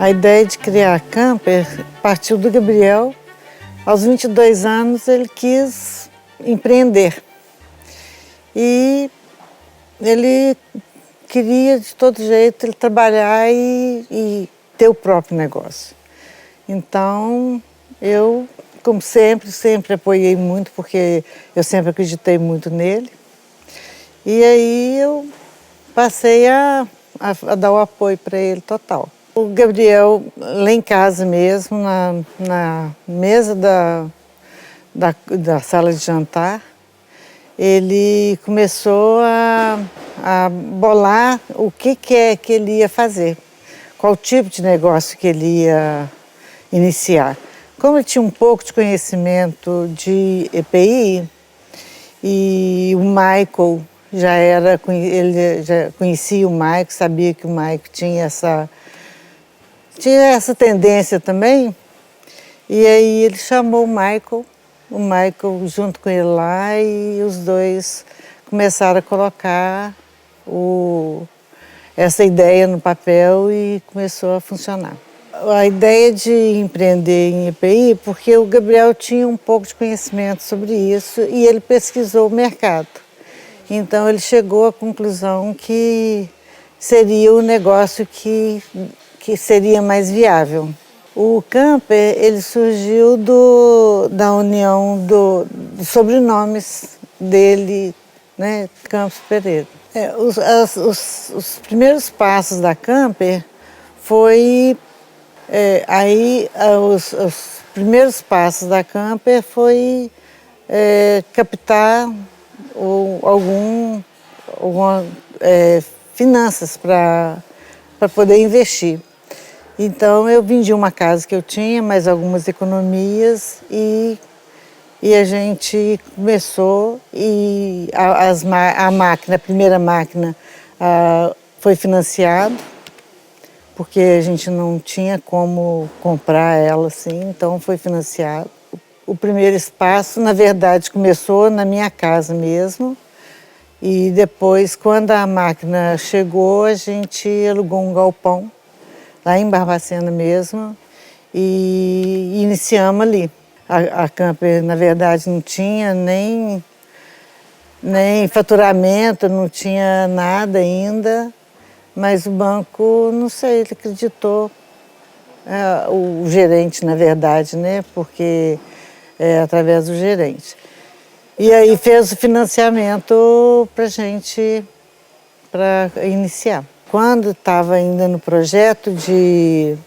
A ideia de criar a Camper partiu do Gabriel. Aos 22 anos ele quis empreender e ele queria de todo jeito ele trabalhar e ter o próprio negócio. Então eu, como sempre apoiei muito, porque eu sempre acreditei muito nele. E aí eu passei a dar o apoio para ele total. O Gabriel, lá em casa mesmo, na mesa da sala de jantar, ele começou a bolar o que é que ele ia fazer, qual tipo de negócio que ele ia iniciar. Como ele tinha um pouco de conhecimento de EPI, e o Michael ele já conhecia o Michael, sabia que o Michael tinha essa tendência também, e aí ele chamou o Michael junto com ele lá, e os dois começaram a colocar essa ideia no papel e começou a funcionar. A ideia de empreender em EPI, porque o Gabriel tinha um pouco de conhecimento sobre isso e ele pesquisou o mercado. Então ele chegou à conclusão que seria o negócio que seria mais viável. O Camper, ele surgiu da união dos sobrenomes dele, né, Campos Pereira. Os primeiros passos da Camper foi... os primeiros passos da Camper foi captar algumas finanças para poder investir. Então eu vendi uma casa que eu tinha, mais algumas economias e a gente começou e a primeira máquina foi financiada, porque a gente não tinha como comprar ela assim, então foi financiado. O primeiro espaço, na verdade, começou na minha casa mesmo, e depois, quando a máquina chegou, a gente alugou um galpão, lá em Barbacena mesmo, e iniciamos ali. A Camper, na verdade, não tinha nem faturamento, não tinha nada ainda, mas o banco, não sei, ele acreditou, o gerente, na verdade, né, porque através do gerente. E aí fez o financiamento para a gente, para iniciar. Quando estava ainda no projeto de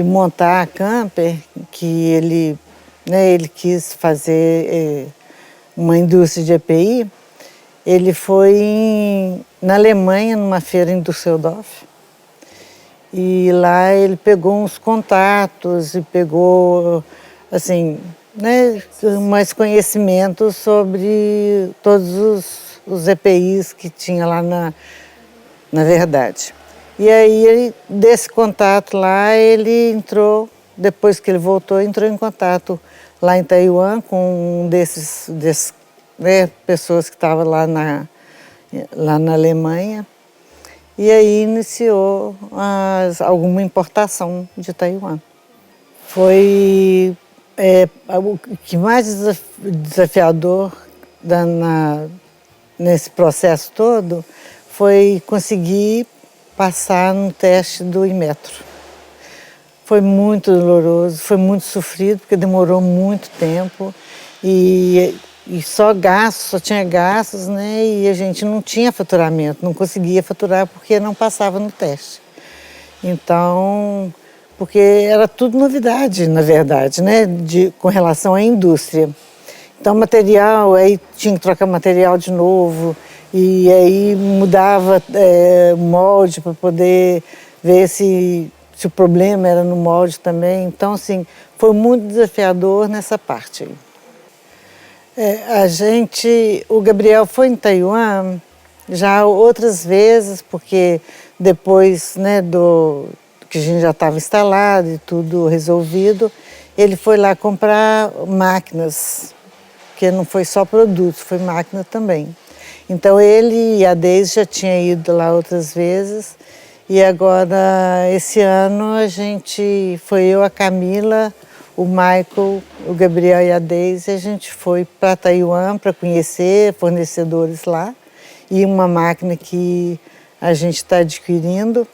montar a Camper, que ele quis fazer uma indústria de EPI, ele foi na Alemanha, numa feira em Düsseldorf, e lá ele pegou uns contatos e pegou, assim, né, mais conhecimento sobre todos os EPIs que tinha lá na verdade. E aí, desse contato lá, ele entrou, depois que ele voltou, entrou em contato lá em Taiwan com desses né, pessoas que estavam lá na Alemanha, e aí iniciou alguma importação de Taiwan. Foi o que mais desafiador nesse processo todo foi conseguir passar no teste do Inmetro. Foi muito doloroso, foi muito sofrido, porque demorou muito tempo e só tinha gastos, né? E a gente não tinha faturamento, não conseguia faturar porque não passava no teste. Então, porque era tudo novidade, na verdade, né? Com relação à indústria. Então, material, aí tinha que trocar material de novo, e aí mudava o molde para poder ver se o problema era no molde também. Então, assim, foi muito desafiador nessa parte aí. O Gabriel foi em Taiwan já outras vezes, porque depois, né, que a gente já estava instalado e tudo resolvido, ele foi lá comprar máquinas, porque não foi só produtos, foi máquina também. Então ele e a Deise já tinham ido lá outras vezes E agora, esse ano, foi eu, a Camila, o Michael, o Gabriel e a Deise, a gente foi para Taiwan para conhecer fornecedores lá e uma máquina que a gente está adquirindo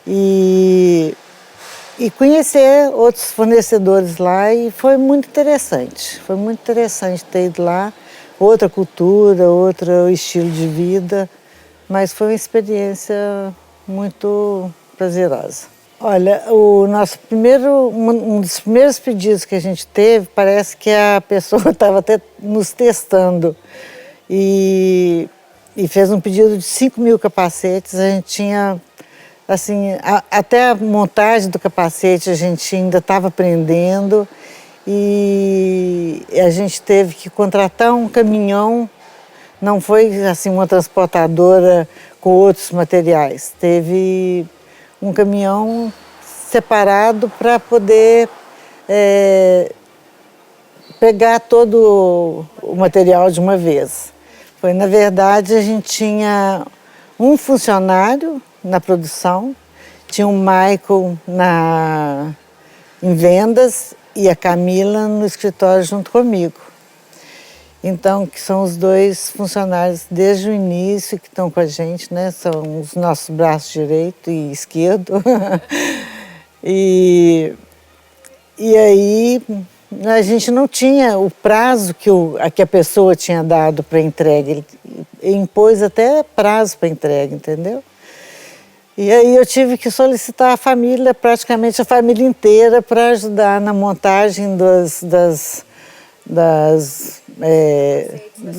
e conhecer outros fornecedores lá, e foi muito interessante. Foi muito interessante ter ido lá, outra cultura, outro estilo de vida, mas foi uma experiência muito prazerosa. Olha, um dos primeiros pedidos que a gente teve, parece que a pessoa estava até nos testando e fez um pedido de 5.000 capacetes. A gente tinha, assim, até a montagem do capacete a gente ainda estava aprendendo e a gente teve que contratar um caminhão. Não foi assim uma transportadora com outros materiais. Teve um caminhão separado para poder pegar todo o material de uma vez. Na verdade, a gente tinha um funcionário na produção, tinha o Michael em vendas e a Camila no escritório junto comigo. Então, que são os dois funcionários desde o início que estão com a gente, né? São os nossos braços direito e esquerdo. e aí a gente não tinha o prazo que a pessoa tinha dado para entrega. Ele impôs até prazo para entrega, entendeu? E aí eu tive que solicitar a família, praticamente a família inteira, para ajudar na montagem dos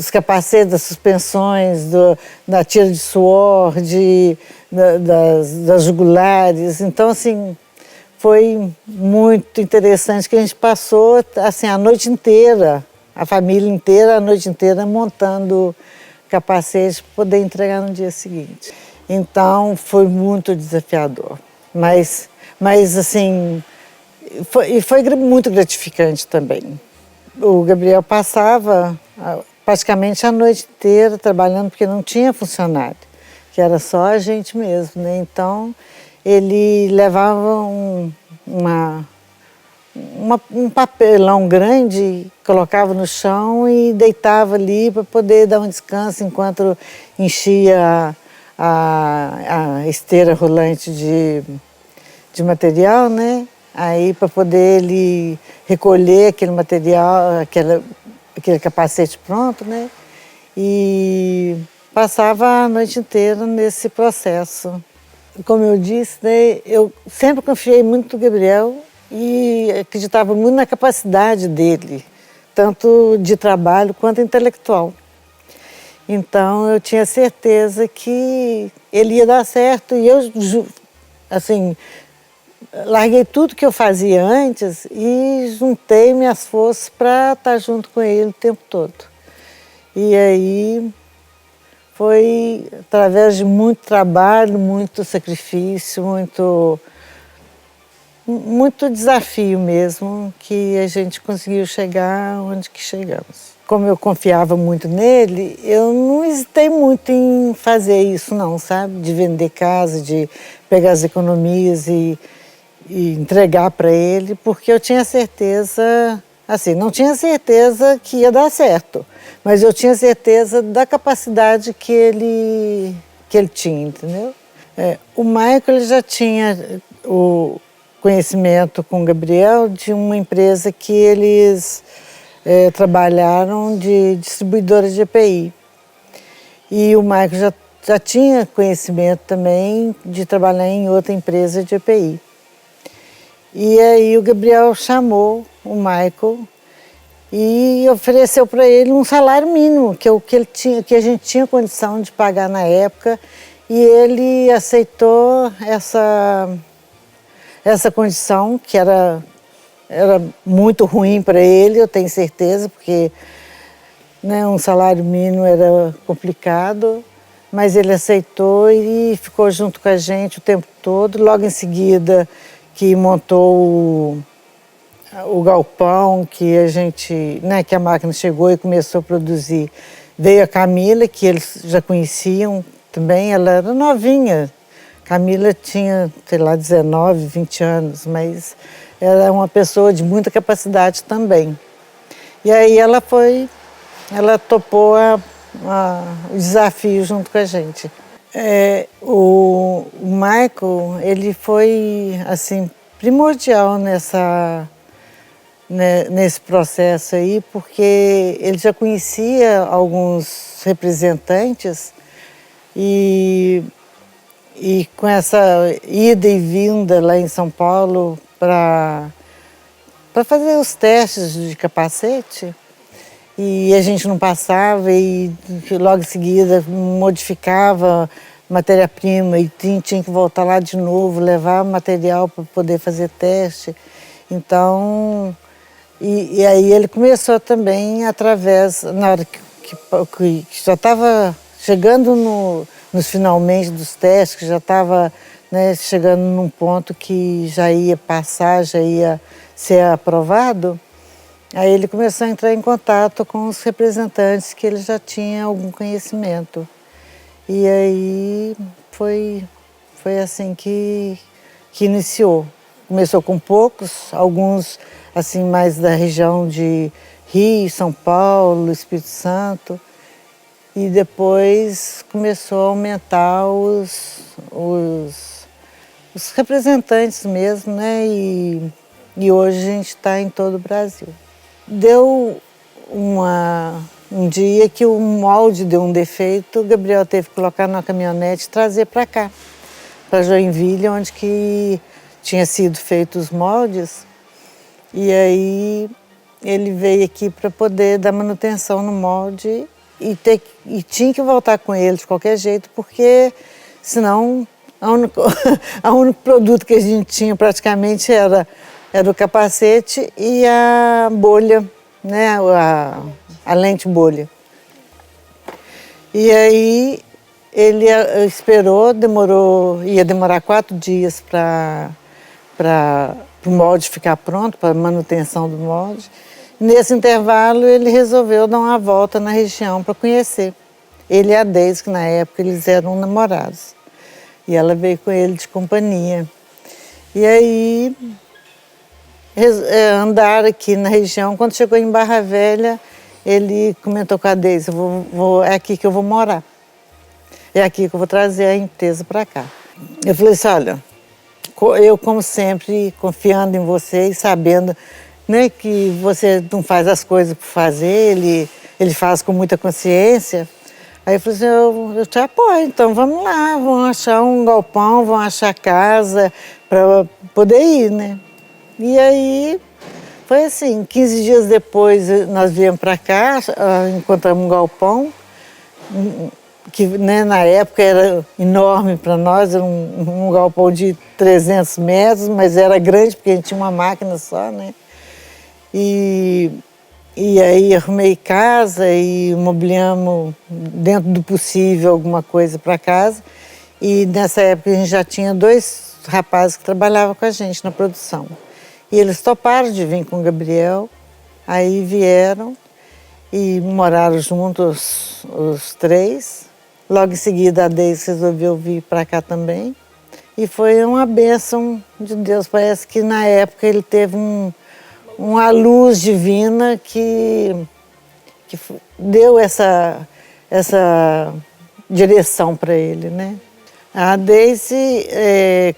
capacetes, das suspensões, da tira de suor, das jugulares. Então, assim, foi muito interessante que a gente passou assim, a noite inteira, a família inteira, a noite inteira, montando capacete para poder entregar no dia seguinte. Então, foi muito desafiador, mas assim, foi muito gratificante também. O Gabriel passava praticamente a noite inteira trabalhando, porque não tinha funcionário, que era só a gente mesmo, né? Então, ele levava um papelão grande, colocava no chão e deitava ali para poder dar um descanso enquanto enchia a esteira rolante de material, né? Aí, para poder ele recolher aquele material, aquele capacete pronto, né? E passava a noite inteira nesse processo. Como eu disse, né, eu sempre confiei muito no Gabriel e acreditava muito na capacidade dele, tanto de trabalho quanto intelectual. Então, eu tinha certeza que ele ia dar certo e eu, assim, larguei tudo que eu fazia antes e juntei minhas forças para estar junto com ele o tempo todo. E aí foi através de muito trabalho, muito sacrifício, muito desafio mesmo, que a gente conseguiu chegar onde que chegamos. Como eu confiava muito nele, eu não hesitei muito em fazer isso não, sabe? De vender casa, de pegar as economias e entregar para ele, porque eu tinha certeza, assim, não tinha certeza que ia dar certo, mas eu tinha certeza da capacidade que ele tinha, entendeu? O Michael, ele já tinha o conhecimento com o Gabriel de uma empresa que eles trabalharam de distribuidora de EPI. E o Michael já tinha conhecimento também de trabalhar em outra empresa de EPI. E aí o Gabriel chamou o Michael e ofereceu para ele um salário mínimo, que a gente tinha condição de pagar na época, e ele aceitou essa condição, que era muito ruim para ele, eu tenho certeza, porque, né, um salário mínimo era complicado, mas ele aceitou e ficou junto com a gente o tempo todo. Logo em seguida, que montou o galpão, que que a máquina chegou e começou a produzir. Veio a Camila, que eles já conheciam também, ela era novinha, Camila tinha, sei lá, 19, 20 anos, mas era uma pessoa de muita capacidade também. E aí ela topou o desafio junto com a gente. O Michael, ele foi, assim, primordial nesse processo aí, porque ele já conhecia alguns representantes e com essa ida e vinda lá em São Paulo para fazer os testes de capacete, e a gente não passava e logo em seguida modificava matéria-prima e tinha que voltar lá de novo, levar material para poder fazer teste. Então, e aí ele começou também através, na hora que já estava chegando nos finalmente dos testes, que já estava, né, chegando num ponto que já ia passar, já ia ser aprovado, aí ele começou a entrar em contato com os representantes que ele já tinha algum conhecimento. E aí foi assim que iniciou. Começou com poucos, alguns assim mais da região de Rio, São Paulo, Espírito Santo, e depois começou a aumentar os representantes mesmo, né? E hoje a gente está em todo o Brasil. Deu um dia que o molde deu um defeito, o Gabriel teve que colocar numa caminhonete e trazer para cá, para Joinville, onde que tinha sido feitos os moldes. E aí ele veio aqui para poder dar manutenção no molde e tinha que voltar com ele de qualquer jeito, porque senão o único produto que a gente tinha praticamente era o capacete e a bolha, né, a lente bolha. E aí ele esperou, ia demorar 4 dias para o molde ficar pronto, para a manutenção do molde. Nesse intervalo ele resolveu dar uma volta na região para conhecer. Ele e a Deise, que na época eles eram namorados. E ela veio com ele de companhia. E aí andaram aqui na região. Quando chegou em Barra Velha, ele comentou com a Deise, é aqui que eu vou morar. É aqui que eu vou trazer a empresa para cá. Eu falei assim, olha, eu como sempre, confiando em você e sabendo, né, que você não faz as coisas por fazer, ele faz com muita consciência. Aí eu falei assim, eu te apoio, então vamos lá, vamos achar um galpão, vamos achar casa para poder ir, né? E aí foi assim, 15 dias depois nós viemos para cá, encontramos um galpão, que, né, na época era enorme para nós, era um galpão de 300 metros, mas era grande porque a gente tinha uma máquina só, né? E aí arrumei casa e mobiliamos dentro do possível alguma coisa para casa. E nessa época a gente já tinha 2 rapazes que trabalhavam com a gente na produção. E eles toparam de vir com o Gabriel, aí vieram e moraram juntos os 3. Logo em seguida a Deise resolveu vir para cá também. E foi uma bênção de Deus, parece que na época ele teve uma luz divina que deu essa direção para ele, né? A Deise,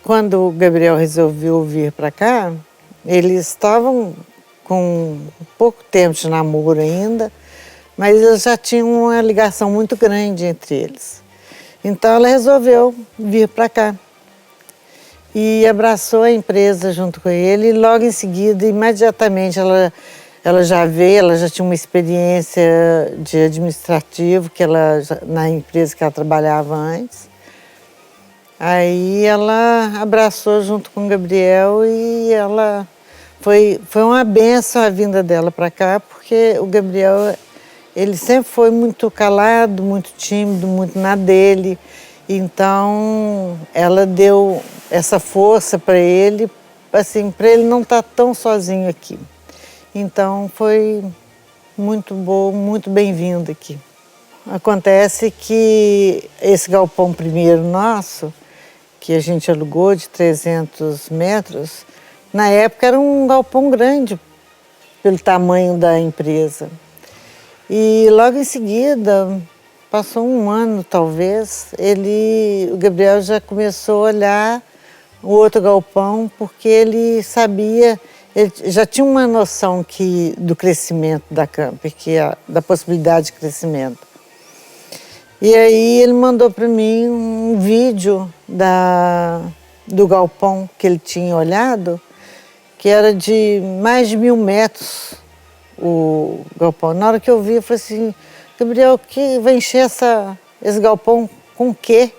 quando o Gabriel resolveu vir para cá, eles estavam com pouco tempo de namoro ainda, mas eles já tinham uma ligação muito grande entre eles. Então ela resolveu vir para cá. E abraçou a empresa junto com ele e logo em seguida, imediatamente, ela já veio, ela já tinha uma experiência de administrativo na empresa que ela trabalhava antes. Aí ela abraçou junto com o Gabriel e ela foi uma bênção a vinda dela para cá, porque o Gabriel, ele sempre foi muito calado, muito tímido, muito na dele. Então ela deu essa força para ele, assim, para ele não estar tão sozinho aqui. Então foi muito bom, muito bem-vindo aqui. Acontece que esse galpão primeiro nosso, que a gente alugou de 300 metros, na época era um galpão grande, pelo tamanho da empresa. E logo em seguida, passou um ano talvez, o Gabriel já começou a olhar o outro galpão, porque ele sabia, ele já tinha uma noção do crescimento da Camper, da possibilidade de crescimento. E aí ele mandou para mim um vídeo do galpão que ele tinha olhado, que era de mais de 1.000 metros o galpão. Na hora que eu vi, eu falei assim, Gabriel, que vai encher esse galpão com o quê?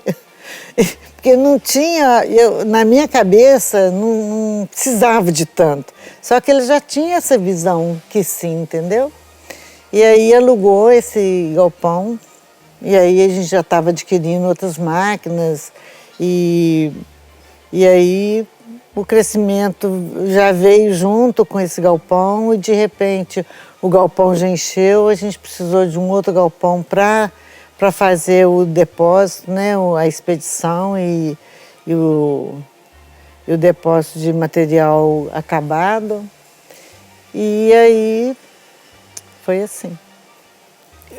Porque não tinha, na minha cabeça, não precisava de tanto. Só que ele já tinha essa visão que sim, entendeu? E aí alugou esse galpão, e aí a gente já estava adquirindo outras máquinas, e aí o crescimento já veio junto com esse galpão, e de repente o galpão já encheu, a gente precisou de um outro galpão para fazer o depósito, né, a expedição e o depósito de material acabado. E aí foi assim.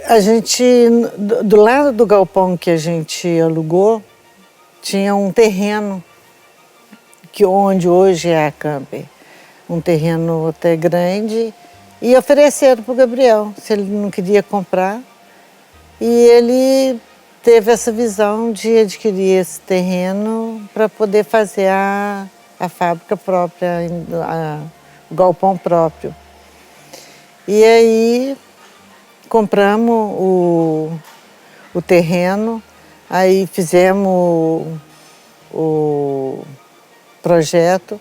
A gente, do lado do galpão que a gente alugou, tinha um terreno, onde hoje é a Camper. Um terreno até grande, e ofereceram para o Gabriel, se ele não queria comprar. E ele teve essa visão de adquirir esse terreno para poder fazer a fábrica própria, o galpão próprio. E aí compramos o terreno, aí fizemos o projeto,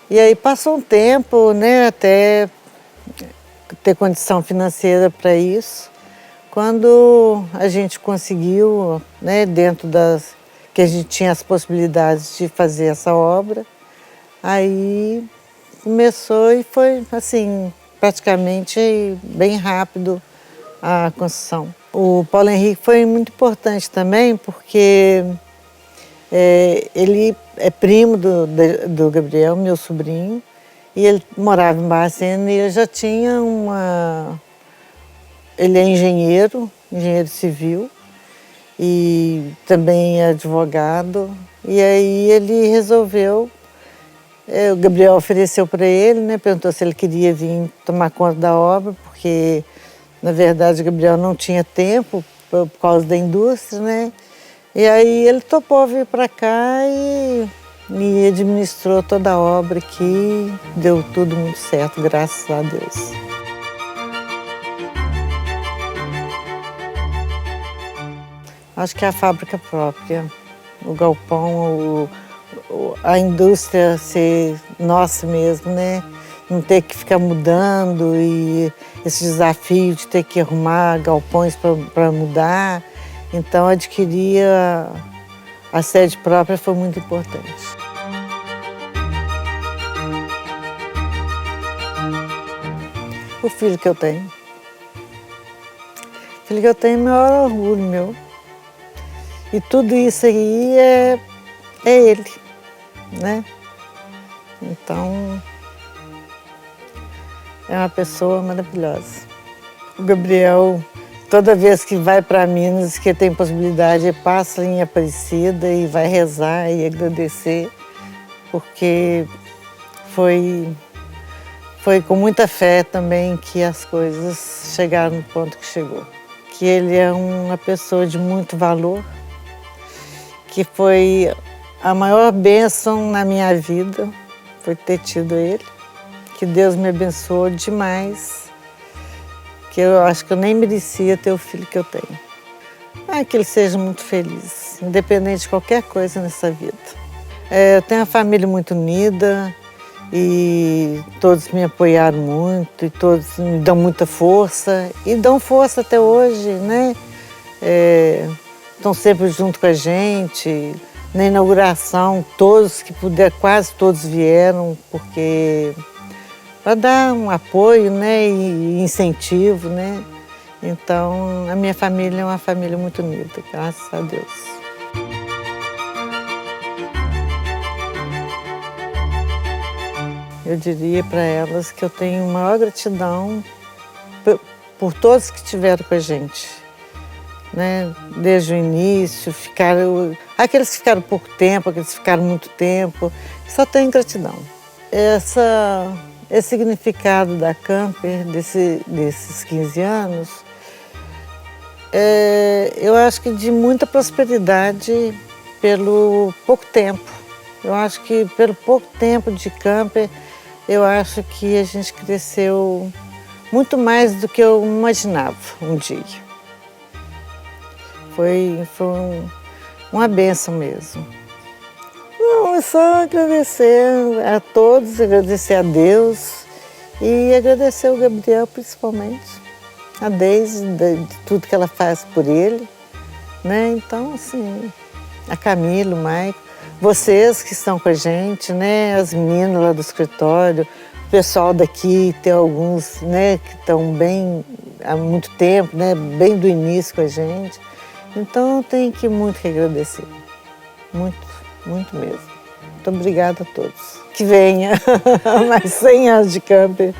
e aí passou um tempo, né, até ter condição financeira para isso. Quando a gente conseguiu, né, dentro que a gente tinha as possibilidades de fazer essa obra, aí começou e foi assim, praticamente bem rápido a construção. O Paulo Henrique foi muito importante também, porque ele é primo do Gabriel, meu sobrinho, e ele morava em Barbacena, e eu já tinha ele é engenheiro civil, e também é advogado, e aí ele resolveu, o Gabriel ofereceu para ele, né, perguntou se ele queria vir tomar conta da obra, porque na verdade o Gabriel não tinha tempo por causa da indústria, né, e aí ele topou vir para cá e administrou toda a obra aqui, deu tudo muito certo, graças a Deus. Acho que é a fábrica própria, o galpão, a indústria ser nossa mesmo, né? Não ter que ficar mudando e esse desafio de ter que arrumar galpões para mudar. Então, adquirir a sede própria foi muito importante. O filho que eu tenho. O filho que eu tenho é o maior orgulho meu. E tudo isso aí é ele, né? Então, é uma pessoa maravilhosa. O Gabriel, toda vez que vai para Minas, que tem possibilidade, ele passa em Aparecida e vai rezar e agradecer, porque foi com muita fé também que as coisas chegaram no ponto que chegou. Que ele é uma pessoa de muito valor, que foi a maior bênção na minha vida, foi ter tido ele. Que Deus me abençoou demais, que eu acho que eu nem merecia ter o filho que eu tenho. Que ele seja muito feliz, independente de qualquer coisa nessa vida. Eu tenho uma família muito unida e todos me apoiaram muito e todos me dão muita força e dão força até hoje, né? Estão sempre junto com a gente. Na inauguração, todos que puderam, quase todos vieram, porque para dar um apoio, né, e incentivo, né? Então, a minha família é uma família muito unida, graças a Deus. eu diria para elas que eu tenho maior gratidão por todos que estiveram com a gente, né? Desde o início, aqueles que ficaram pouco tempo, aqueles que ficaram muito tempo, só tenho gratidão. Esse significado da Camper, desses 15 anos, eu acho que de muita prosperidade pelo pouco tempo. Eu acho que pelo pouco tempo de Camper, eu acho que a gente cresceu muito mais do que eu imaginava um dia. Foi uma bênção mesmo. Não, é só agradecer a todos, agradecer a Deus e agradecer o Gabriel principalmente, a Deise, de tudo que ela faz por ele, né? Então, assim, a Camila, o Maico, vocês que estão com a gente, né? As meninas lá do escritório, o pessoal daqui, tem alguns, né, que estão bem há muito tempo, né? Bem do início com a gente. Então, eu tenho muito que agradecer. Muito, muito mesmo. Muito obrigada a todos. Que venha mais 100 anos de Camper.